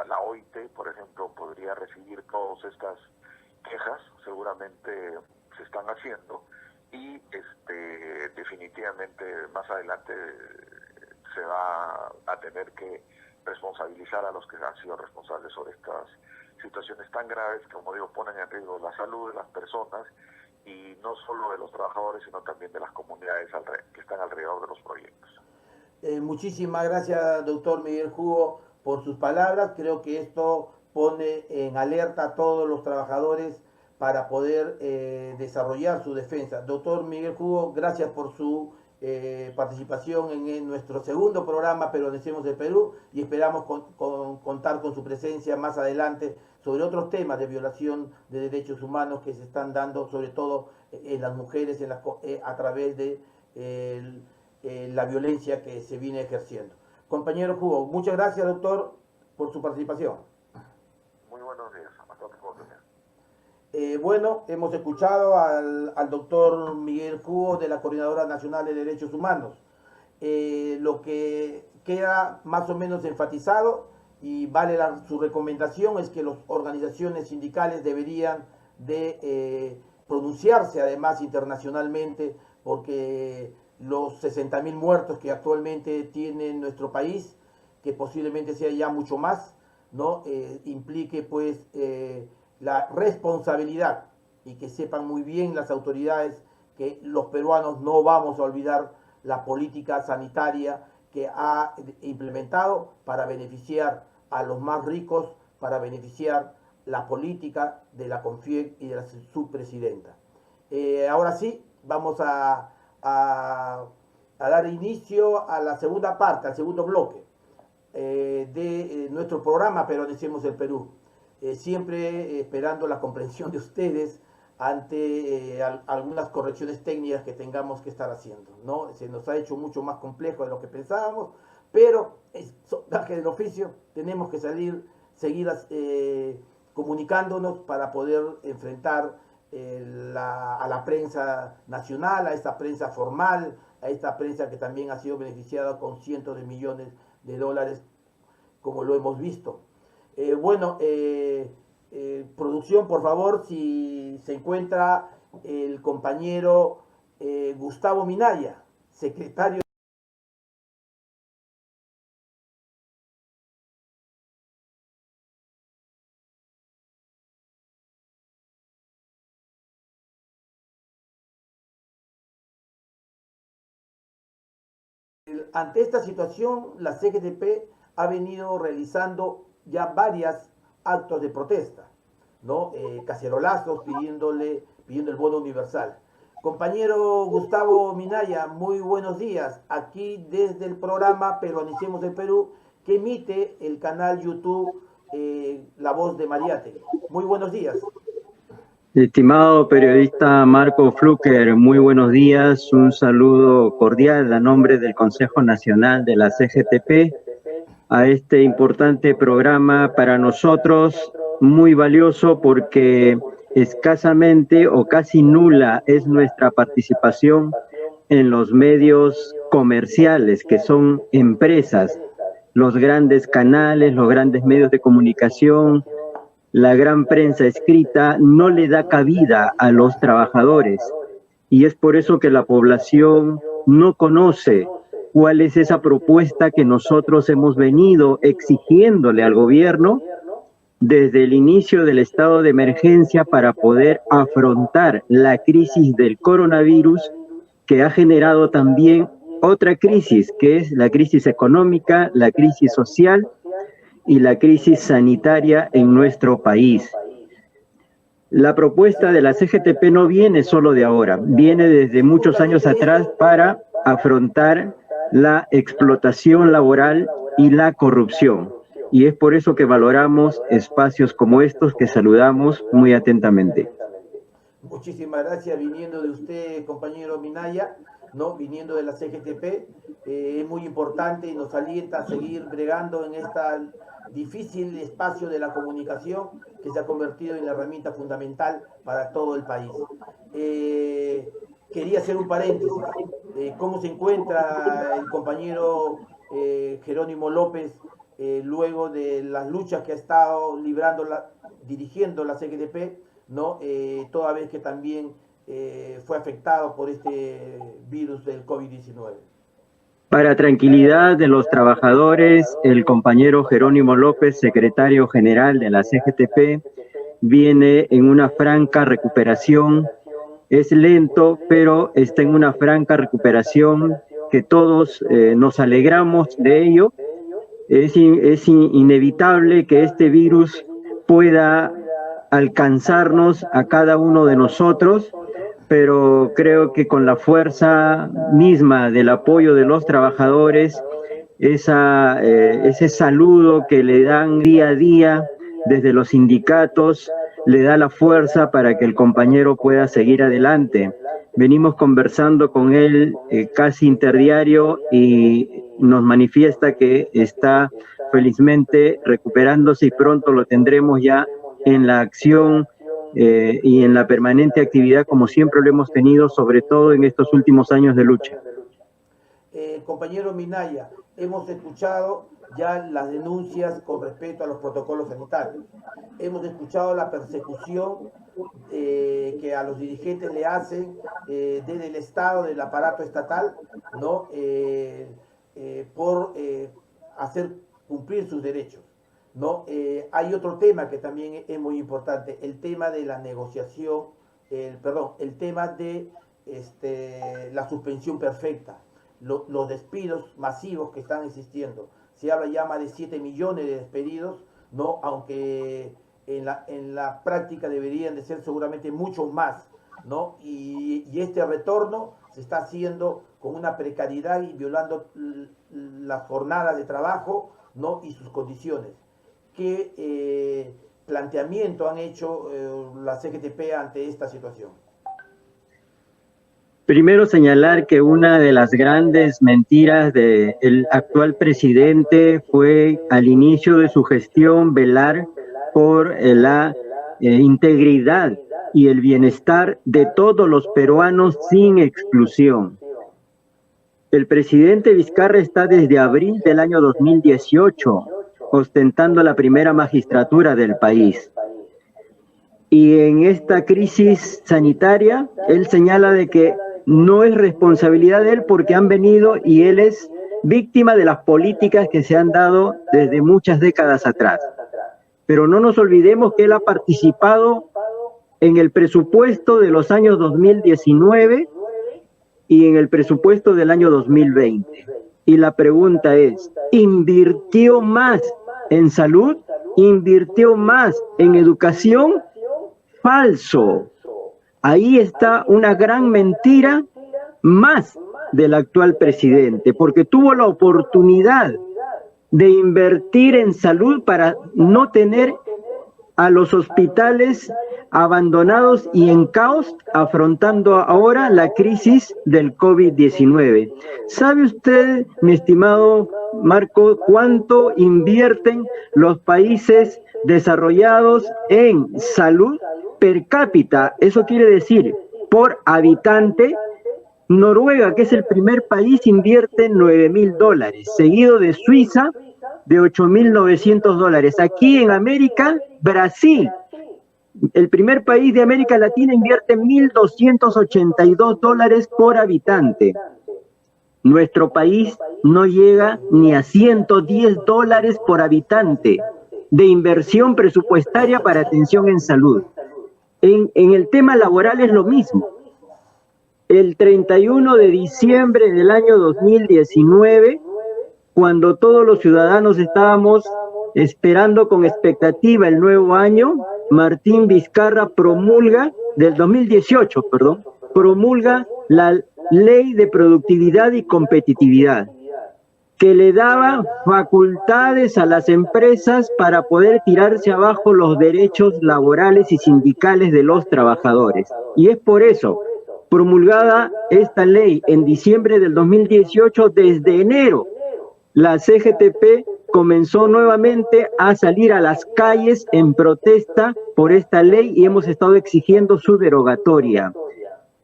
la OIT, por ejemplo, podría recibir todas estas quejas, seguramente se están haciendo, y definitivamente más adelante se va a tener que responsabilizar a los que han sido responsables sobre estas situaciones tan graves que, como digo, ponen en riesgo la salud de las personas no solo de los trabajadores, sino también de las comunidades que están alrededor de los proyectos. Muchísimas gracias, doctor Miguel Hugo, por sus palabras. Creo que esto pone en alerta a todos los trabajadores para poder desarrollar su defensa. Doctor Miguel Hugo, gracias por su participación en nuestro segundo programa Peronicemos del Perú, y esperamos contar con su presencia más adelante sobre otros temas de violación de derechos humanos que se están dando, sobre todo en las mujeres, a través de la violencia que se viene ejerciendo. Compañero Hugo, muchas gracias, doctor, por su participación. Muy buenos días. Hasta luego. Bueno, hemos escuchado al doctor Miguel Hugo de la Coordinadora Nacional de Derechos Humanos. Lo que queda más o menos enfatizado y vale su recomendación es que las organizaciones sindicales deberían de pronunciarse además internacionalmente, porque los 60.000 muertos que actualmente tiene nuestro país, que posiblemente sea ya mucho más, ¿no? Implique pues la responsabilidad, y que sepan muy bien las autoridades que los peruanos no vamos a olvidar la política sanitaria que ha implementado para beneficiar a los más ricos, para beneficiar la política de la CONFIEC y de su presidenta. Ahora sí, vamos a dar inicio a la segunda parte, al segundo bloque de nuestro programa Peronicemos el Perú. Siempre esperando la comprensión de ustedes ante algunas correcciones técnicas que tengamos que estar haciendo, ¿no? Se nos ha hecho mucho más complejo de lo que pensábamos, pero es gaje del oficio, tenemos que seguir comunicándonos para poder enfrentar a la prensa nacional, a esta prensa formal, a esta prensa que también ha sido beneficiada con cientos de millones de dólares, como lo hemos visto. Producción, por favor, si se encuentra el compañero Gustavo Minaya, secretario. Ante esta situación, la CGTP ha venido realizando ya varios actos de protesta, ¿no? Cacerolazos pidiendo el bono universal. Compañero Gustavo Minaya, muy buenos días. Aquí desde el programa Peronicemos el Perú, que emite el canal YouTube La Voz de Mariátegui. Muy buenos días. Estimado periodista Marco Flucker, muy buenos días. Un saludo cordial a nombre del Consejo Nacional de la CGTP a este importante programa, para nosotros muy valioso, porque escasamente o casi nula es nuestra participación en los medios comerciales, que son empresas, los grandes canales, los grandes medios de comunicación. La gran prensa escrita no le da cabida a los trabajadores, y es por eso que la población no conoce cuál es esa propuesta que nosotros hemos venido exigiéndole al gobierno desde el inicio del estado de emergencia, para poder afrontar la crisis del coronavirus, que ha generado también otra crisis, que es la crisis económica, la crisis social y la crisis sanitaria en nuestro país. La propuesta de la CGTP no viene solo de ahora, viene desde muchos años atrás para afrontar la explotación laboral y la corrupción. Y es por eso que valoramos espacios como estos, que saludamos muy atentamente. Muchísimas gracias, viniendo de usted, compañero Minaya, ¿no? Viniendo de la CGTP, es muy importante y nos alienta a seguir bregando en este difícil espacio de la comunicación, que se ha convertido en la herramienta fundamental para todo el país. Quería hacer un paréntesis. ¿Cómo se encuentra el compañero Jerónimo López luego de las luchas que ha estado dirigiendo la CGTP, ¿no? Toda vez que también fue afectado por este virus del COVID-19? Para tranquilidad de los trabajadores, el compañero Jerónimo López, secretario general de la CGTP, viene en una franca recuperación. es lento, pero está en una franca recuperación que todos nos alegramos de ello. Es inevitable que este virus pueda alcanzarnos a cada uno de nosotros, pero creo que con la fuerza misma del apoyo de los trabajadores, ese saludo que le dan día a día desde los sindicatos, le da la fuerza para que el compañero pueda seguir adelante. Venimos conversando con él casi interdiario y nos manifiesta que está felizmente recuperándose y pronto lo tendremos ya en la acción y en la permanente actividad como siempre lo hemos tenido, sobre todo en estos últimos años de lucha. Compañero Minaya, hemos escuchado ya las denuncias con respecto a los protocolos sanitarios. Hemos escuchado la persecución que a los dirigentes le hacen desde el Estado, del aparato estatal, ¿no? Por hacer cumplir sus derechos, ¿no? Hay otro tema que también es muy importante, el tema de la negociación, el tema de la suspensión perfecta, los despidos masivos que están existiendo. Se habla ya más de 7 millones de despedidos, ¿no? Aunque en la práctica deberían de ser seguramente mucho más, ¿no? Y este retorno se está haciendo con una precariedad y violando las jornadas de trabajo, ¿no? Y sus condiciones. ¿Qué planteamiento han hecho la CGTP ante esta situación? Primero señalar que una de las grandes mentiras del actual presidente fue al inicio de su gestión velar por la integridad y el bienestar de todos los peruanos sin exclusión. El presidente Vizcarra está desde abril del año 2018 ostentando la primera magistratura del país. Y en esta crisis sanitaria, él señala de que no es responsabilidad de él porque han venido y él es víctima de las políticas que se han dado desde muchas décadas atrás. Pero no nos olvidemos que él ha participado en el presupuesto de los años 2019 y en el presupuesto del año 2020. Y la pregunta es, ¿invirtió más en salud? ¿Invirtió más en educación? Falso. Ahí está una gran mentira más del actual presidente, porque tuvo la oportunidad de invertir en salud para no tener a los hospitales abandonados y en caos, afrontando ahora la crisis del COVID-19. ¿Sabe usted, mi estimado Marco, cuánto invierten los países desarrollados en salud per cápita? Eso quiere decir, por habitante, Noruega, que es el primer país, invierte $9.000, seguido de Suiza, de $8.900. Aquí en América, Brasil, el primer país de América Latina, invierte $1.282 por habitante. Nuestro país no llega ni a $110 por habitante de inversión presupuestaria para atención en salud. En el tema laboral es lo mismo. El 31 de diciembre del año 2019, cuando todos los ciudadanos estábamos esperando con expectativa el nuevo año, Martín Vizcarra promulga, del 2018, perdón, promulga la Ley de Productividad y Competitividad, que le daba facultades a las empresas para poder tirarse abajo los derechos laborales y sindicales de los trabajadores. Y es por eso, promulgada esta ley en diciembre del 2018, desde enero, la CGTP comenzó nuevamente a salir a las calles en protesta por esta ley y hemos estado exigiendo su derogatoria.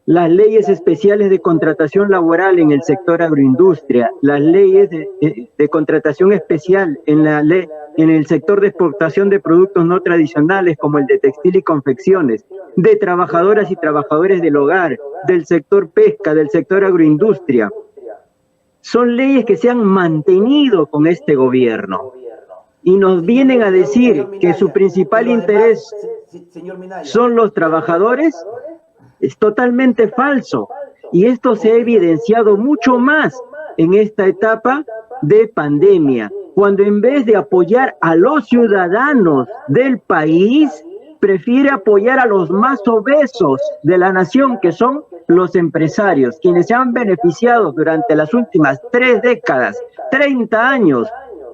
Las leyes especiales de contratación laboral en el sector agroindustria, las leyes de contratación especial en el sector de exportación de productos no tradicionales como el de textil y confecciones, de trabajadoras y trabajadores del hogar, del sector pesca, del sector agroindustria. Son leyes que se han mantenido con este gobierno y nos vienen a decir que su principal interés son los trabajadores. Es totalmente falso. Y esto se ha evidenciado mucho más en esta etapa de pandemia, cuando en vez de apoyar a los ciudadanos del país, prefiere apoyar a los más obesos de la nación, que son los empresarios, quienes se han beneficiado durante las últimas 3 décadas, 30 años,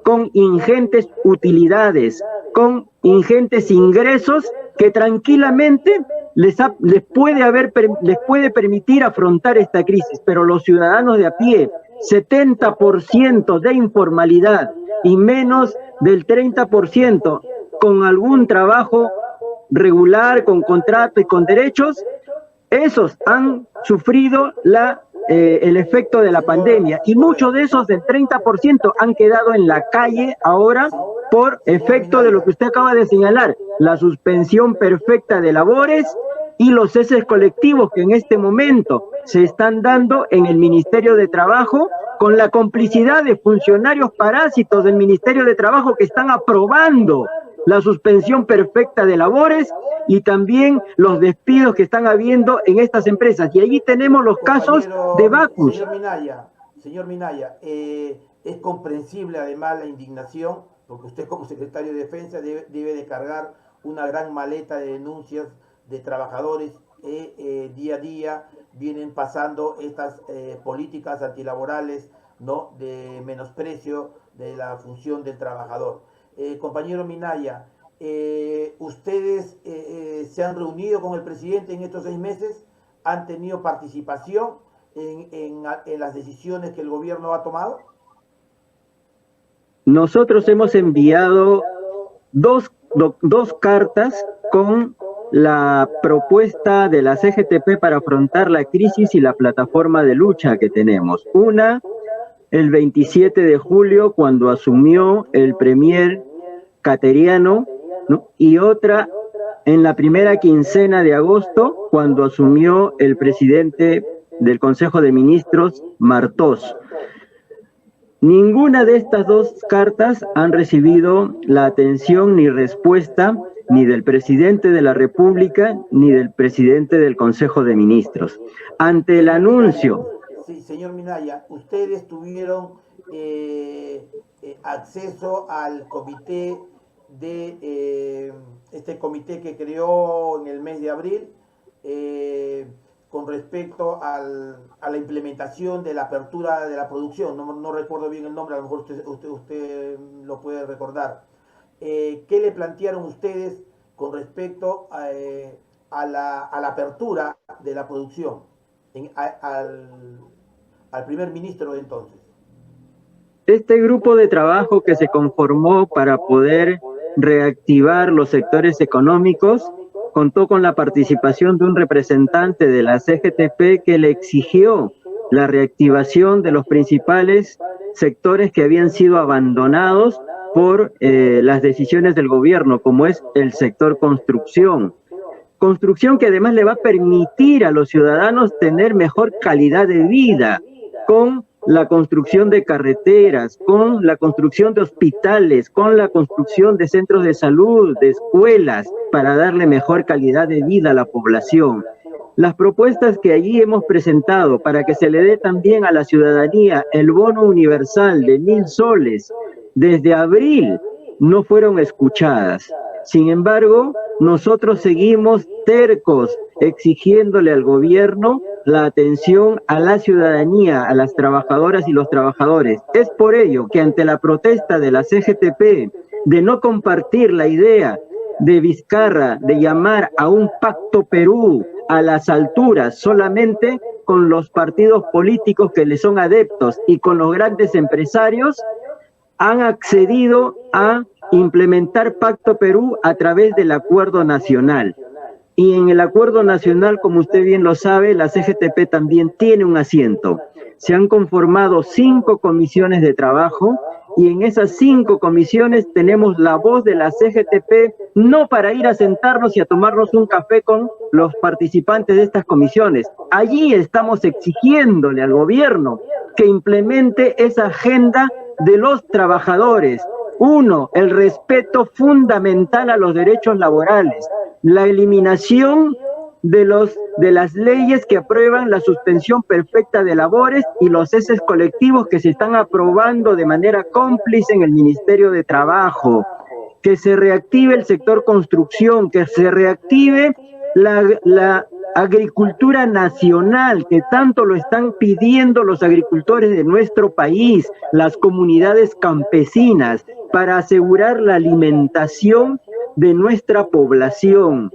con ingentes utilidades, con ingentes ingresos que tranquilamente les puede permitir afrontar esta crisis, pero los ciudadanos de a pie, 70% de informalidad y menos del 30% con algún trabajo regular, con contrato y con derechos, esos han sufrido el efecto de la pandemia, y muchos de esos del 30% han quedado en la calle ahora por efecto de lo que usted acaba de señalar, la suspensión perfecta de labores y los ceses colectivos que en este momento se están dando en el Ministerio de Trabajo, con la complicidad de funcionarios parásitos del Ministerio de Trabajo que están aprobando la suspensión perfecta de labores y ¡también los despidos que están habiendo en estas empresas! Y allí tenemos los casos de Bacus. Señor Minaya, es comprensible además la indignación, porque usted como secretario de Defensa debe de cargar una gran maleta de denuncias de trabajadores que día a día vienen pasando estas políticas antilaborales, ¿no?, de menosprecio de la función del trabajador. Compañero Minaya, ¿ustedes se han reunido con el presidente en estos 6 meses? ¿Han tenido participación en las decisiones que el gobierno ha tomado? Nosotros hemos enviado dos cartas con la propuesta de la CGTP para afrontar la crisis y la plataforma de lucha que tenemos. Una, el 27 de julio, cuando asumió el premier Cateriano, ¿no?, y otra en la primera quincena de agosto, cuando asumió el presidente del Consejo de Ministros, Martos. Ninguna de estas 2 cartas han recibido la atención ni respuesta ni del presidente de la República ni del presidente del Consejo de Ministros. Ante el anuncio... Sí, señor Minaya, ustedes tuvieron acceso al comité este comité que creó en el mes de abril con respecto a la implementación de la apertura de la producción. No recuerdo bien el nombre, a lo mejor usted lo puede recordar. ¿Qué le plantearon ustedes con respecto a la apertura de la producción al primer ministro de entonces? Este grupo de trabajo que se conformó para poder reactivar los sectores económicos contó con la participación de un representante de la CGTP que le exigió la reactivación de los principales sectores que habían sido abandonados por las decisiones del gobierno, como es el sector construcción. Construcción que además le va a permitir a los ciudadanos tener mejor calidad de vida, con la construcción de carreteras, con la construcción de hospitales, con la construcción de centros de salud, de escuelas, para darle mejor calidad de vida a la población. Las propuestas que allí hemos presentado para que se le dé también a la ciudadanía el bono universal de 1.000 soles desde abril no fueron escuchadas. Sin embargo, nosotros seguimos tercos exigiéndole al gobierno la atención a la ciudadanía, a las trabajadoras y los trabajadores. Es por ello que ante la protesta de la CGTP de no compartir la idea de Vizcarra de llamar a un pacto Perú a las alturas solamente con los partidos políticos que le son adeptos y con los grandes empresarios, han accedido a implementar Pacto Perú a través del Acuerdo Nacional. Y en el Acuerdo Nacional, como usted bien lo sabe, la CGTP también tiene un asiento. Se han conformado 5 comisiones de trabajo y en esas 5 comisiones tenemos la voz de la CGTP, no para ir a sentarnos y a tomarnos un café con los participantes de estas comisiones. Allí estamos exigiéndole al gobierno que implemente esa agenda de los trabajadores. 1, el respeto fundamental a los derechos laborales, la eliminación de las leyes que aprueban la suspensión perfecta de labores y los ceses colectivos que se están aprobando de manera cómplice en el Ministerio de Trabajo. Que se reactive el sector construcción, que se reactive la agricultura nacional, que tanto lo están pidiendo los agricultores de nuestro país, las comunidades campesinas, para asegurar la alimentación de nuestra población.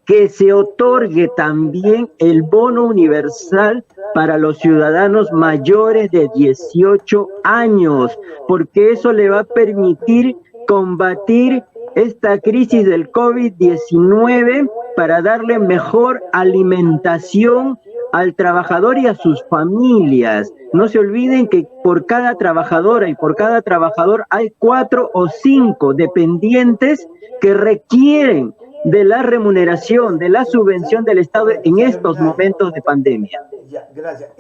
Que se otorgue también el bono universal para los ciudadanos mayores de 18 años, porque eso le va a permitir combatir esta crisis del COVID-19 para darle mejor alimentación al trabajador y a sus familias. No se olviden que por cada trabajadora y por cada trabajador hay 4 o 5 dependientes que requieren de la remuneración, de la subvención del Estado en estos momentos de pandemia. Ya, gracias.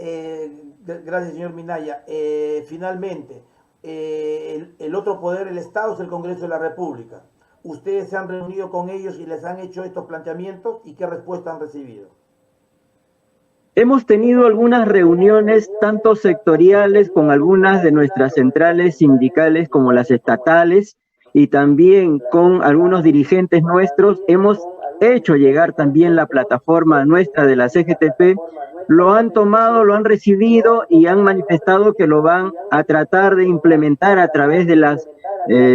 Gracias, señor Minaya. Finalmente, el otro poder del Estado es el Congreso de la República. ¿Ustedes se han reunido con ellos y les han hecho estos planteamientos y qué respuesta han recibido? Hemos tenido algunas reuniones, tanto sectoriales con algunas de nuestras centrales sindicales como las estatales, y también con algunos dirigentes nuestros. Hemos hecho llegar también la plataforma nuestra de la CGTP, lo han tomado, lo han recibido y han manifestado que lo van a tratar de implementar a través de las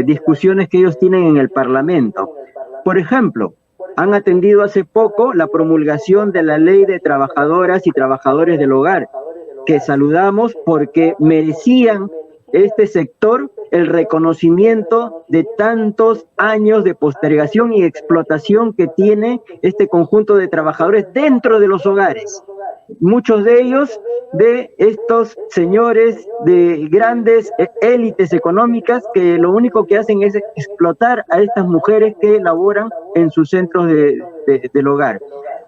discusiones que ellos tienen en el Parlamento. Por ejemplo, han atendido hace poco la promulgación de la Ley de Trabajadoras y Trabajadores del Hogar, que saludamos porque merecían este sector el reconocimiento de tantos años de postergación y explotación que tiene este conjunto de trabajadores dentro de los hogares. Muchos de ellos, de estos señores de grandes élites económicas, que lo único que hacen es explotar a estas mujeres que laboran en sus centros del hogar.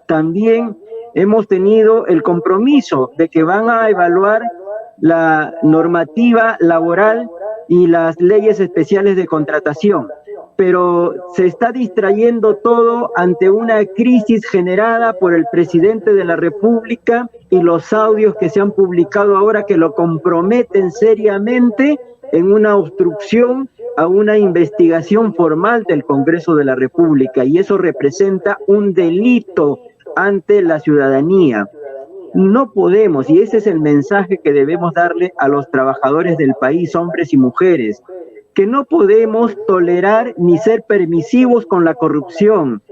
También hemos tenido el compromiso de que van a evaluar la normativa laboral y las leyes especiales de contratación, pero se está distrayendo todo ante una crisis generada por el presidente de la República y los audios que se han publicado ahora que lo comprometen seriamente en una obstrucción a una investigación formal del Congreso de la República, y eso representa un delito ante la ciudadanía. No podemos, y ese es el mensaje que debemos darle a los trabajadores del país, hombres y mujeres, que no podemos tolerar ni ser permisivos con la corrupción,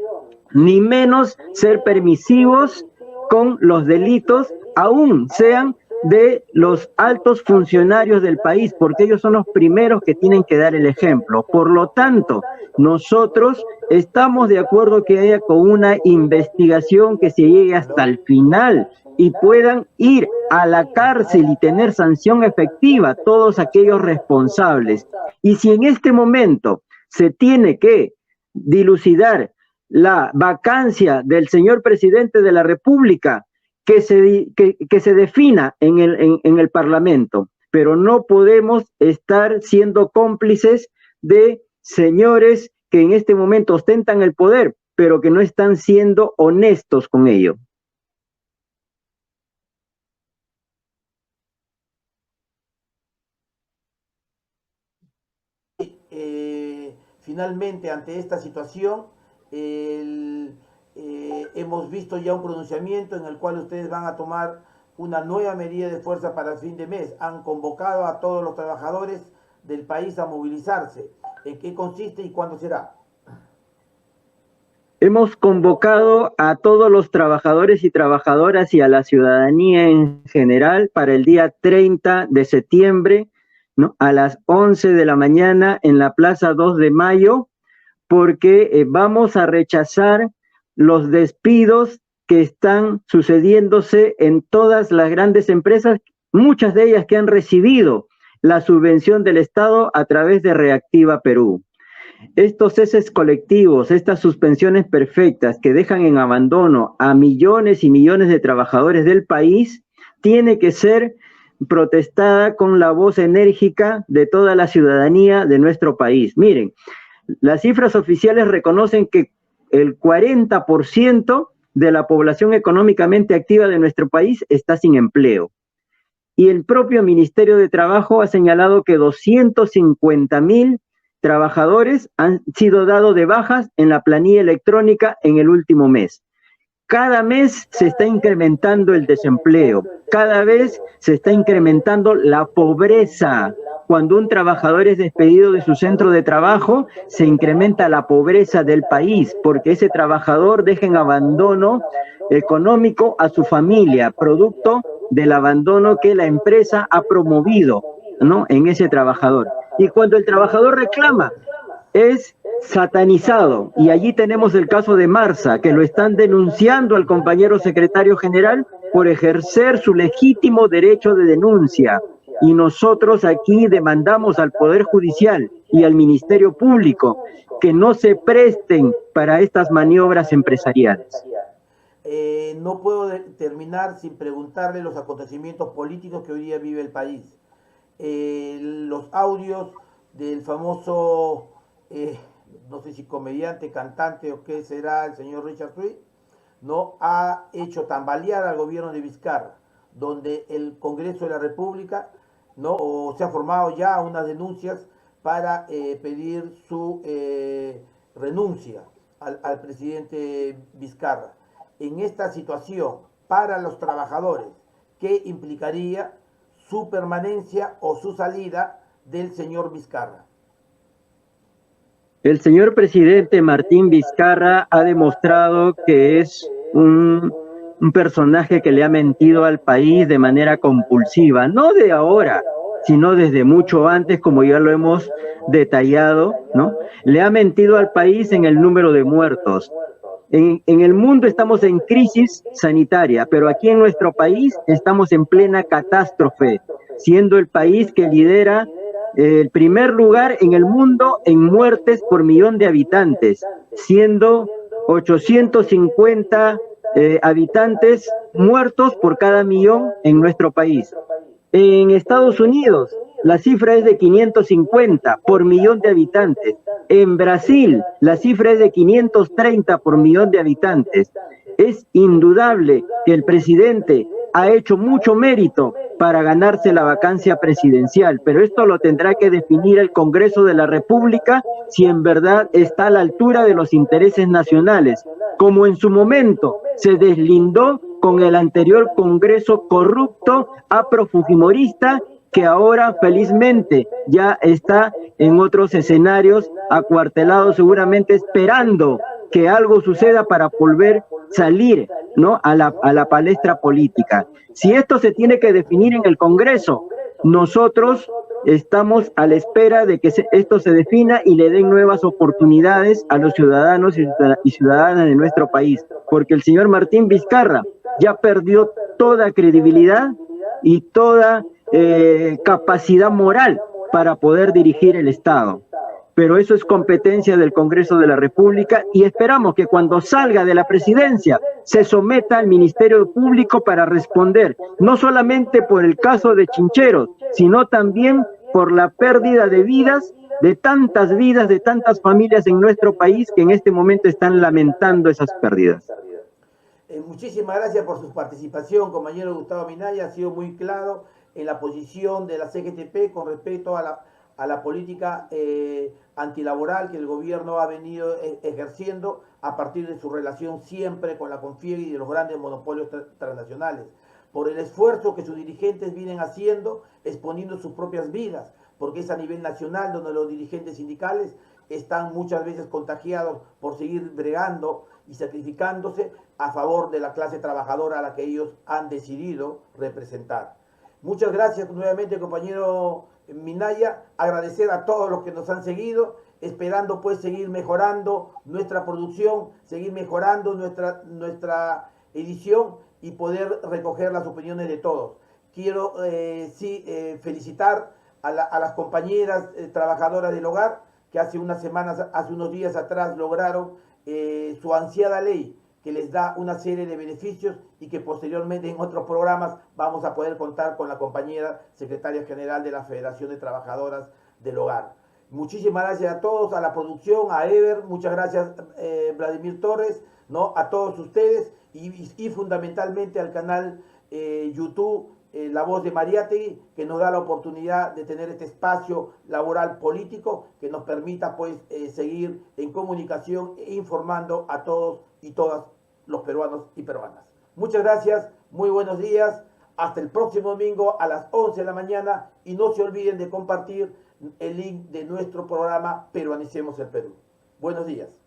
ni menos ser permisivos con los delitos, aún sean de los altos funcionarios del país, porque ellos son los primeros que tienen que dar el ejemplo. Por lo tanto, nosotros estamos de acuerdo que haya con una investigación que se llegue hasta el final y puedan ir a la cárcel y tener sanción efectiva todos aquellos responsables. Y si en este momento se tiene que dilucidar la vacancia del señor presidente de la República, que se defina en el Parlamento, pero no podemos estar siendo cómplices de señores que en este momento ostentan el poder, pero que no están siendo honestos con ello. Finalmente, ante esta situación, hemos visto ya un pronunciamiento en el cual ustedes van a tomar una nueva medida de fuerza para el fin de mes. Han convocado a todos los trabajadores del país a movilizarse. ¿En qué consiste y cuándo será? Hemos convocado a todos los trabajadores y trabajadoras y a la ciudadanía en general para el día 30 de septiembre, ¿no?, a las 11 de la mañana en la Plaza 2 de Mayo, porque vamos a rechazar los despidos que están sucediéndose en todas las grandes empresas, muchas de ellas que han recibido la subvención del Estado a través de Reactiva Perú. Estos ceses colectivos, estas suspensiones perfectas que dejan en abandono a millones y millones de trabajadores del país, tiene que ser protestada con la voz enérgica de toda la ciudadanía de nuestro país. Miren, las cifras oficiales reconocen que el 40% de la población económicamente activa de nuestro país está sin empleo. Y el propio Ministerio de Trabajo ha señalado que 250.000 trabajadores han sido dados de bajas en la planilla electrónica en el último mes. Cada mes se está incrementando el desempleo, cada vez se está incrementando la pobreza. Cuando un trabajador es despedido de su centro de trabajo, se incrementa la pobreza del país, porque ese trabajador deja en abandono económico a su familia, producto del abandono que la empresa ha promovido, ¿no?, en ese trabajador. Y cuando el trabajador reclama, es satanizado. Y allí tenemos el caso de Marsa, que lo están denunciando al compañero secretario general por ejercer su legítimo derecho de denuncia. Y nosotros aquí demandamos al Poder Judicial y al Ministerio Público que no se presten para estas maniobras empresariales. No puedo terminar sin preguntarle los acontecimientos políticos que hoy día vive el país. Los audios del famoso, no sé si comediante, cantante o qué será, el señor Richard Swift, ¿no?, ha hecho tambalear al gobierno de Vizcarra, donde el Congreso de la República, ¿no?, o se ha formado ya unas denuncias para pedir su renuncia al presidente Vizcarra. En esta situación, para los trabajadores, ¿qué implicaría su permanencia o su salida del señor Vizcarra? El señor presidente Martín Vizcarra ha demostrado que es un personaje que le ha mentido al país de manera compulsiva, no de ahora, sino desde mucho antes, como ya lo hemos detallado, ¿no? Le ha mentido al país en el número de muertos. En el mundo estamos en crisis sanitaria, pero aquí en nuestro país estamos en plena catástrofe, siendo el país que lidera el primer lugar en el mundo en muertes por millón de habitantes, siendo 850 habitantes muertos por cada millón en nuestro país. En Estados Unidos, la cifra es de 550 por millón de habitantes. En Brasil, la cifra es de 530 por millón de habitantes. Es indudable que el presidente ha hecho mucho mérito para ganarse la vacancia presidencial, pero esto lo tendrá que definir el Congreso de la República si en verdad está a la altura de los intereses nacionales, como en su momento se deslindó con el anterior Congreso corrupto, afrofujimorista, que ahora felizmente ya está en otros escenarios acuartelado, seguramente esperando que algo suceda para volver a salir, ¿no?, a la palestra política. Si esto se tiene que definir en el Congreso, nosotros estamos a la espera de que esto se defina y le den nuevas oportunidades a los ciudadanos y ciudadanas de nuestro país, porque el señor Martín Vizcarra ya perdió toda credibilidad y toda capacidad moral para poder dirigir el Estado. Pero eso es competencia del Congreso de la República y esperamos que cuando salga de la presidencia se someta al Ministerio Público para responder, no solamente por el caso de Chincheros, sino también por la pérdida de vidas, de tantas familias en nuestro país que en este momento están lamentando esas pérdidas. Muchísimas gracias por su participación, compañero Gustavo Minaya. Ha sido muy claro en la posición de la CGTP con respecto a la política antilaboral que el gobierno ha venido ejerciendo a partir de su relación siempre con la Confieg y de los grandes monopolios transnacionales, por el esfuerzo que sus dirigentes vienen haciendo, exponiendo sus propias vidas, porque es a nivel nacional donde los dirigentes sindicales están muchas veces contagiados por seguir bregando y sacrificándose a favor de la clase trabajadora a la que ellos han decidido representar. Muchas gracias nuevamente, compañero Minaya. Agradecer a todos los que nos han seguido, esperando pues seguir mejorando nuestra producción, seguir mejorando nuestra edición y poder recoger las opiniones de todos. Quiero felicitar a las compañeras trabajadoras del hogar que hace unos días atrás lograron su ansiada ley, que les da una serie de beneficios y que posteriormente en otros programas vamos a poder contar con la compañera secretaria general de la Federación de Trabajadoras del Hogar. Muchísimas gracias a todos, a la producción, a Ever, muchas gracias Vladimir Torres, ¿no?, a todos ustedes, y fundamentalmente al canal YouTube La Voz de Mariátegui, que nos da la oportunidad de tener este espacio laboral político que nos permita pues seguir en comunicación e informando a todos y todas los peruanos y peruanas. Muchas gracias, muy buenos días, hasta el próximo domingo a las 11 de la mañana y no se olviden de compartir el link de nuestro programa Peruanicemos el Perú. Buenos días.